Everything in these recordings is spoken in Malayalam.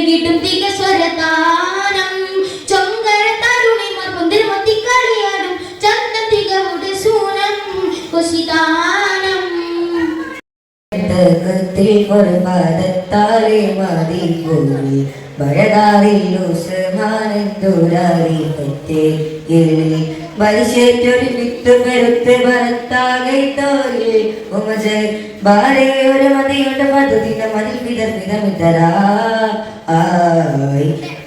കിട്ടും തികസ്വരതാനം ചൊങ്കര തരുണിമാർ പൊന്തിൽ മൊത്തിക്കളിയാടും ചന്തം തികവുടെ സൂനം കുശിതാനം ഒരു പാദത്താലെ മതി പോയി വലിച്ചേറ്റൊരു വിത്ത് പെരുത്ത് ഭരത്താകെ തോരി ഉമജ് ഭാര്യ ഒരു മതിയുടെ പദ്ധതിന്റെ മതിൽ വിതർമിതമിതരായി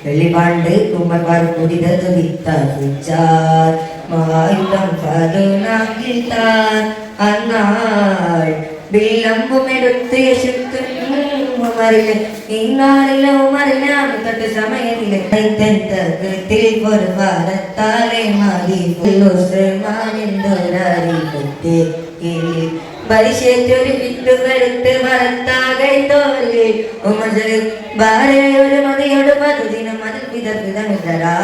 വെള്ളിപ്പാണ്ട് കുമ്മന്മാർ കുടിതത് വിത്താൽ മായുധം പതുനാക്കിൽ താൻ അന്നാൾ വിളമ്പുമെടുത്ത് ഇന്നാളിലോ മറിഞ്ഞാമത്തെ സമയത്തിലെ ഒരു പാദത്താലെ മതി പരിശേറ്റൊരു വിത്ത് കരുത്ത് മറത്താകെ തോല് ഉമജല് ഭാര്യ ഒരു മതിയോട് പതുദിനം അതിൽ വിതർമിതമിതരാ.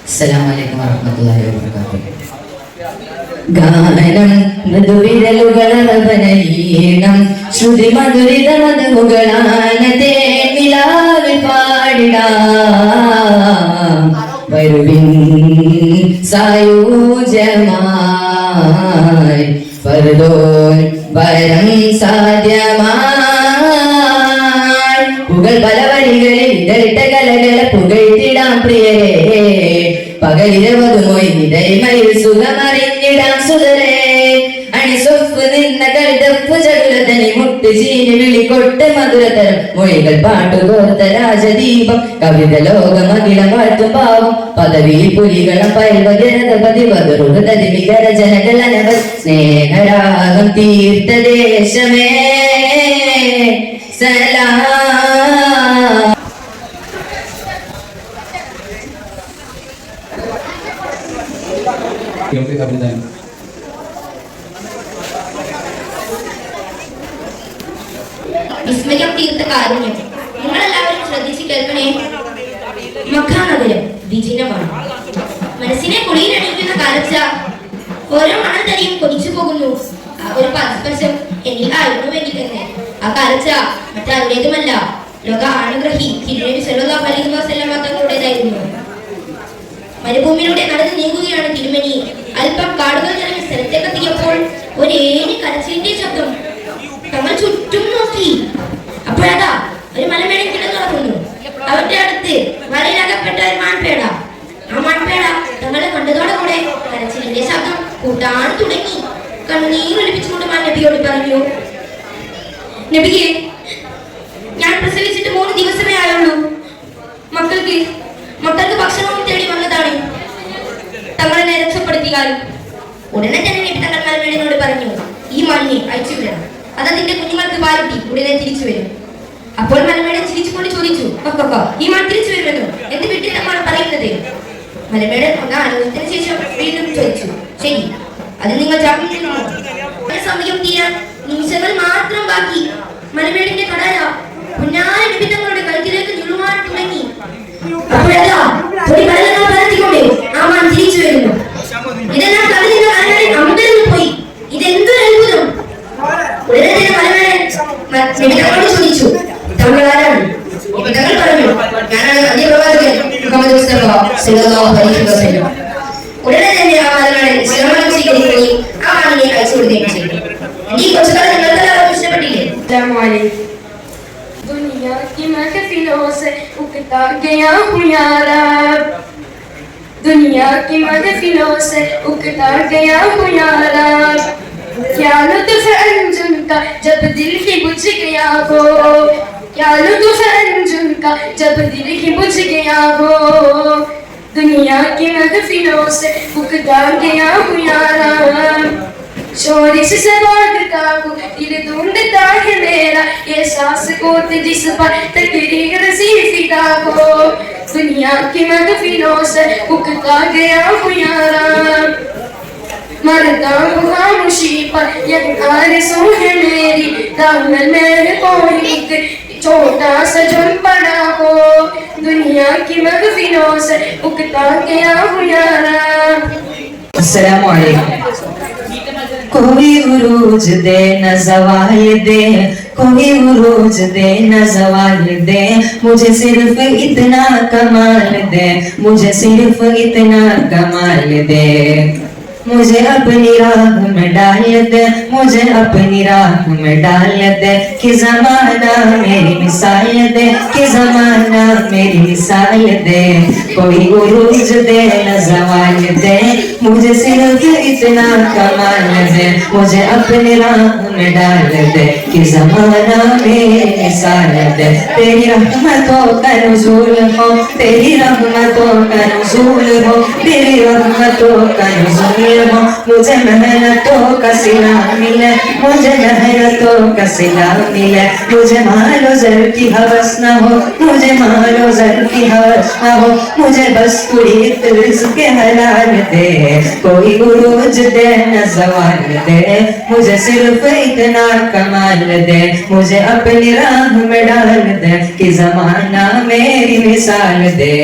അസ്സലാമു അലൈക്കും വറഹ്മത്തുള്ളാഹി വബറകാതുഹു. ഗാനം മൃദുവിരലുകളവനീണം ശ്രുതി മധുരിത മധുമുകളാനത്തെ നിലാവിൽ പാടിടാം വരുവിൻ സായൂജ്യമായി ഫർദോൻ വരം സാധ്യമായി പുകൾ പല വരികളിൽ ഇതളിട്ട കലകള പുകഴ്ത്തിടാം പ്രിയരേ പകലിരവതുമൊയി നിതൈമയിൽ സുഖമറിഞ്ഞിടാം സുതരേ അണിസൊഫ് നിന്ന കൽതപ്പ് ചടുലതനി മുട്ട് ചീനി വിളികൊട്ട് മധുരതരം മൊഴികൾ പാട്ടുകോർത്ത രാജദീപം കവിത ലോകമകില വാഴ്ത്തും പാവം പദവി പുലികളം പൈവജനതപതി വധുഹൃതതിമികര ജനകളനവർ സ്നേഹരാഗം തീർത്ഥദേശമേ സലാം. വിസ്മയം തീർത്ത കാരുണ്യം നിങ്ങളെല്ലാവരും ശ്രദ്ധിച്ച് കേൾക്കണേ. മക്കാനഗരം വിജനമാണ്. മനസ്സിനെ കുളിയിലണിയിക്കുന്ന കാലച്ച ഓരോ മണൽത്തരിയും കൊതിച്ചു പോകുന്നു. ആ ഒരു പരസ്പർശം എന്നിലായിരുന്നു വേണ്ടി തന്നെ. ആ കാലച്ച മറ്റാരുടേതുമല്ല, ലോക അനുഗ്രഹി തിരുനബി സല്ലല്ലാഹു അലൈഹി വസല്ലം തങ്ങളുടേതായിരുന്നു. മരുഭൂമിയിലൂടെ നടന്നു നീങ്ങുകയാണ് തിരുമേനി. അല്പം കാടുകൾ നിറഞ്ഞ സ്ഥലത്തേക്കെത്തിയപ്പോൾ ഒരേഴ് കരച്ചിലിന്റെ ശബ്ദം. തങ്ങൾ ചുറ്റും നോക്കി. അപ്പോഴതാ ഒരു മലമേടം കിടന്നുറങ്ങുന്നു. അവരുടെ അടുത്ത് വലയിലകപ്പെട്ട ഒരു മാൻപേട. ആ മാൻപേട തങ്ങളെ കണ്ടതോടെ കൂടെ കരച്ചിലിന്റെ ശബ്ദം കൂട്ടാൻ തുടങ്ങി. കണ്ണീർ ഒലിപ്പിച്ചുകൊണ്ട് മാൻ നബിയോട് പറഞ്ഞു, നബിയെ, ഞാൻ പ്രസവിച്ചിട്ട് 3 ദിവസമേ ആയുള്ളൂ. മക്കൾക്ക് ഭക്ഷണവും തേടി വന്നതാണ്. തങ്ങളെ രക്ഷപ്പെടുത്തിയാൽ. ഉടനെ തന്നെ നബി തങ്ങൾ മലമേടിനോട് പറഞ്ഞു, ഈ മാനിനെ അയച്ചുവിടണം. അതതിന്റെ കുഞ്ഞുങ്ങൾക്ക് പാലിട്ടി ഉടനെ തിരിച്ചു വരും. അപ്പോൾ മലമേടൻ ചിരിച്ചുകൊണ്ട് ചോദിച്ചു, ഈ മാൻ തിരിച്ചു വരുമെന്നോ? എന്ത് വിട്ടിട്ടാണ് പറയുന്നത്? മലമേടൻ ഒന്ന് ആലോചിച്ചതിന് ശേഷം വീണ്ടും ചോദിച്ചു, ശരി, അത് നിങ്ങൾ സമയം തീരാൻ നിമിഷങ്ങൾ മാത്രം ബാക്കി. മലമേടിന്റെ കടല പുന്നാര നബി തങ്ങളുടെ കഴുത്തിലേക്ക് ഞുളുവാൻ തുടങ്ങി. അപ്പോഴതാ പരത്തിക്കൊണ്ട് ആ മാൻ തിരിച്ചു വരുന്നു. ഇതെല്ലാം കവിത അമ്പലത്തിൽ പോയി. ഇതെന്തൊരു അത്ഭുതം! ഉടനെ തന്നെ മലമേടൻ നബിതങ്ങളോട് ചോദിച്ചു, തങ്ങൾ ആരാണ്? നബിതങ്ങൾ പറഞ്ഞു, ഞാനാണ് അന്ത്യപ്രവാചകൻ മുഹമ്മദ് മുസ്തഫ സല്ലല്ലാഹു അലൈഹി വസല്ലം. ഉടനെ തന്നെ ആ മലമേടൻ ശിരമണം സ്വീകരിക്കുകയും ആ മാനിനെ അയച്ചു കൊടുക്കുകയും ചെയ്തു. ഈ കൊച്ചുകാലം നിങ്ങൾക്കെല്ലാവർക്കും ഇഷ്ടപ്പെട്ടില്ലേ? दुनिया की महफिलों से उकता गया हूँ यारा, दुनिया की महफिलों से उकता गया हूँ यारा, क्या लुत्फ अंजुम का जब दिल ही बुझ गया हो, क्या लुत्फ अंजुम का जब दिल ही बुझ गया हो, दुनिया की महफिलों से उकता गया हूँ यारा, शोरिश से भागता हूँ दिल ढूंढता है मेरा, ये सांस को जिस पर तकरीर सी फिदा हो, दुनिया की महफिलों से उकता गया हूँ यारा, मरता हूँ खामोशी पर यह आरज़ू है मेरी, दामन में कोई एक छोटा सा जुर्म पड़ा हो, दुनिया की महफिलों से उकता गया हूँ यारा. अस्सलामु अलैकुम. कोई उरूज दे न ज़वाल दे, कोई उरूज दे न ज़वाल दे, मुझे सिर्फ इतना कमाल दे, मुझे सिर्फ इतना कमाल दे। मुझे अपनी राह में डाल दे, मुझे अपनी राह में डाल दे, कि ज़माना मेरी मिसाल दे, कि ज़माना मेरी मिसाल दे। कोई उरूज दे न ज़वाल दे, मुझे सिर्फ इतना कमाल दे, मुझे अपनी राह में डाल दे, कि ज़माना मेरी मिसाल दे। तेरी रहमतों का नुज़ूल हो, तेरी रहमतों का नुज़ूल हो, तेरी रहमतों का नुज़ूल हो। मुझे मेहनतों का सिला मिले, मुझे मेहनतों का सिला मिले। मुझे मालो ज़र की हवस न हो, मुझे मालो ज़र की हवस न हो, मुझे बस पूरी रिज़्क़ हलाल दे। कोई उरूज दे न ज़वाल दे, मुझे सिर्फ इतना कमाल दे, मुझे अपनी राह में डाल दे, कि ज़माना मेरी मिसाल दे।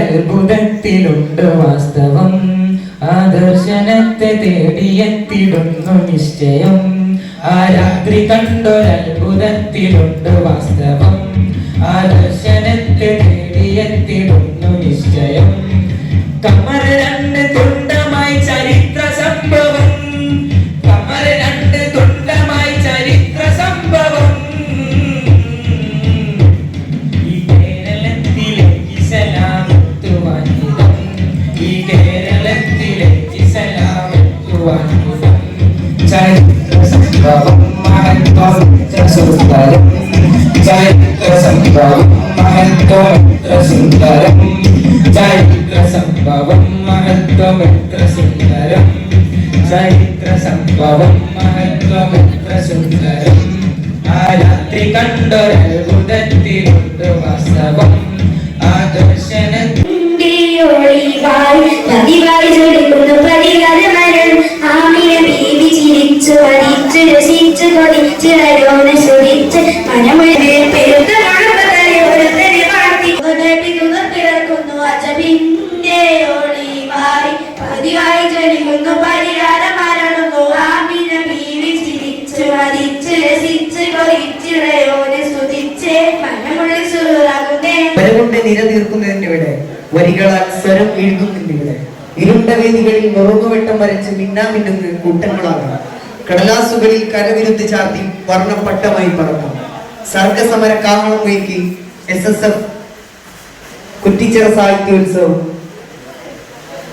കണ്ടൊരത്ഭുതത്തിലുണ്ട് വാസ്തവം, ആദർശനത്തെ തേടിയെത്തിടുന്നു നിശ്ചയം. ആ രാത്രി കണ്ടൊരത്ഭുതത്തിലുണ്ട് വാസ്തവം, ആദർശനത്തെ തേടിയെത്തിടുന്നു നിശ്ചയം. കമർ രണ്ട് തുണ്ടമായി ചരിത്ര സംഭവം, കമർ രണ്ട് തുണ്ടമായി ചരിത്ര സംഭവം. ഈ കേരളത്തിലേക്ക് സലാമെത്തുവാനിതം, ഈ കേരളത്തിലേക്ക് സലാമെത്തുവാനിതം. ചരിത്ര സംഭവം മഹത്വമിത്ര സുന്ദരം, ചരിത്ര സംഭവം മഹത്വമിത്ര സുന്ദരം, ചരിത്ര സംഭവം മഹത്വമിത്ര സുന്ദരം, ചരിത്ര സംഭവം മഹത്വമിത്ര സുന്ദരം. ആ രാത്രി കണ്ടൊരത്ഭുതത്തിലുണ്ട് വാസ്തവം, ആദർശന പതിവായി ജ്വലിക്കുന്നു പരിഹാരമരം ആമിന ബീവി ചിരിച്ചു വരിച്ചു രസിച്ചു കൊതിച്ചിടയോന സുരിച്ച് മനമുഴേ പെരുത്ത ഓരോരുത്തരെ വാഴ്ത്തി പിറക്കുന്നു അജബിന്റെ ഒളി മാറി പതിവായി ജ്വലിക്കുന്നു പരിഹാരം മരണുന്നു ആമിന ബീവി ചിരിച്ചു വരിച്ചു രസിച്ചു കൊതിച്ചിടയോന സുതിച്ച് മനമുഴ സുറാകുന്നേ കൊണ്ട് നിര തീർക്കുന്നതിന്റെ ഇവിടെ വരികളാൽ സ്വരം എഴുതുന്നതിന്റെ ഇവിടെ ഇരുണ്ട വേദികളിൽ നുറുങ്ങുവെട്ടം വരച്ച് മിന്നാമിന്നുന്ന കൂട്ടങ്ങളാകാം കടലാസുകളിൽ കരവിരുത്ത് ചാർത്തി വർണ്ണപ്പട്ടമായി പറക്കാം സർഗസമര കാഹളം മുയക്കി SSF കുറ്റിച്ചിറ സാഹിത്യോത്സവം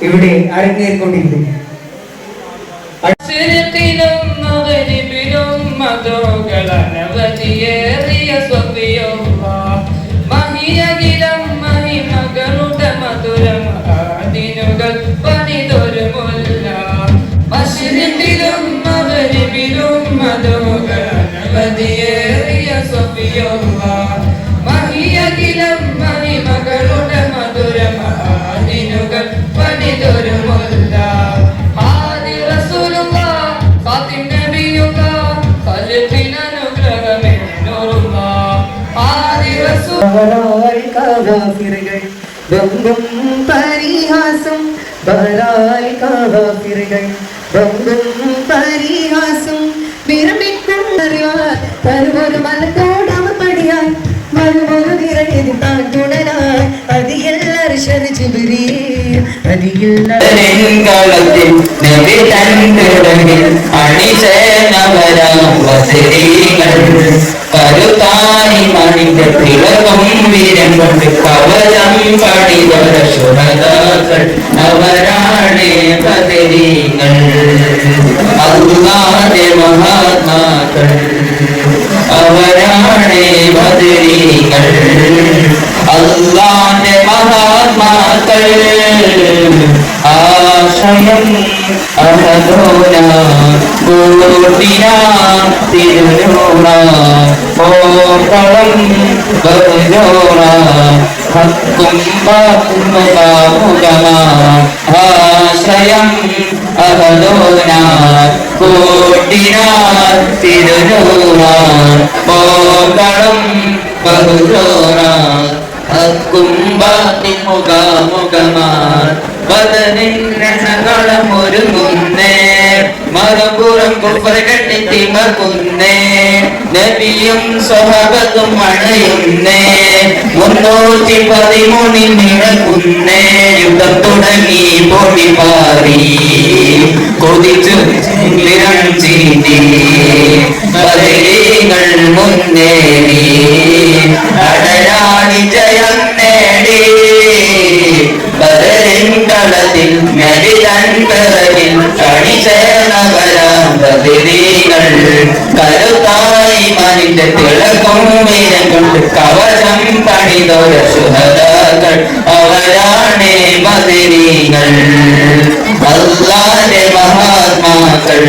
ഇവിടെ അരങ്ങേറിക്കൊണ്ടിരിക്കുന്നു. പരിഹാസം പരിഹാസം വിരമിക്കും തരുവൊരു മലത്തോടമ പടിയാൻ മറുപൊരു നിറഞ്ഞത് താൻ തുടരാൻ അതിയെല്ലാരും ശരിച്ചുപിരി കളത്തിൽ നബി തന്നുടങ്ങിൽ അണിസേനവരാം വസരികൾ കരുത്തായി മണിന്റെ തിളക്കം വീരം കൊണ്ട് കവചം പണിതവര ശുഹദാക്കൾ അവരാണ് ബദരീങ്ങൾ അല്ലാഹുവിന്റെ മഹാത്മാക്കൾ അവരാണ് ബദരീങ്ങൾ അല്ലാഹുവിന്റെ മഹാത്മാക്കൾ ആശയം അഹദോന കൂട്ടിന തിരുനൂറ ഓക്കളം ബഹുജോറ ഹക്കും ബാക്കുമുഖമ ആശയം അഹദോന കൂട്ടിന തിരുനൂറ ഓക്കളം ബഹുജോറ ഹക്കും ബാക്കുമുഖമ ഒരുങ്ങുന്നേ മറുപുറം കുഫർ കെട്ടിത്തിമകുന്നേ നബിയും സ്വഹബത്തും അണയുന്നേ 313 നിറക്കുന്നേ യുദ്ധം തുടങ്ങി പൊടിപാറി കൊതിച്ചു നിറം ചീന്തി ബദരീങ്ങൾ മുന്നേറി അടയാളി ജയം നേടി ബദരിൻകളത്തിൽ നബിതൻകരകിൽ അണിചേർന്നവരാം ബദരീകൾ കരുത്തായി മനിന്റെ തിളക്കം വീരം കൊണ്ട് കവചം പണിതൊര ശുഹദാക്കൾ അവരാണ് ബദരീകൾ അല്ലാഹുവിന്റെ മഹാത്മാക്കൾ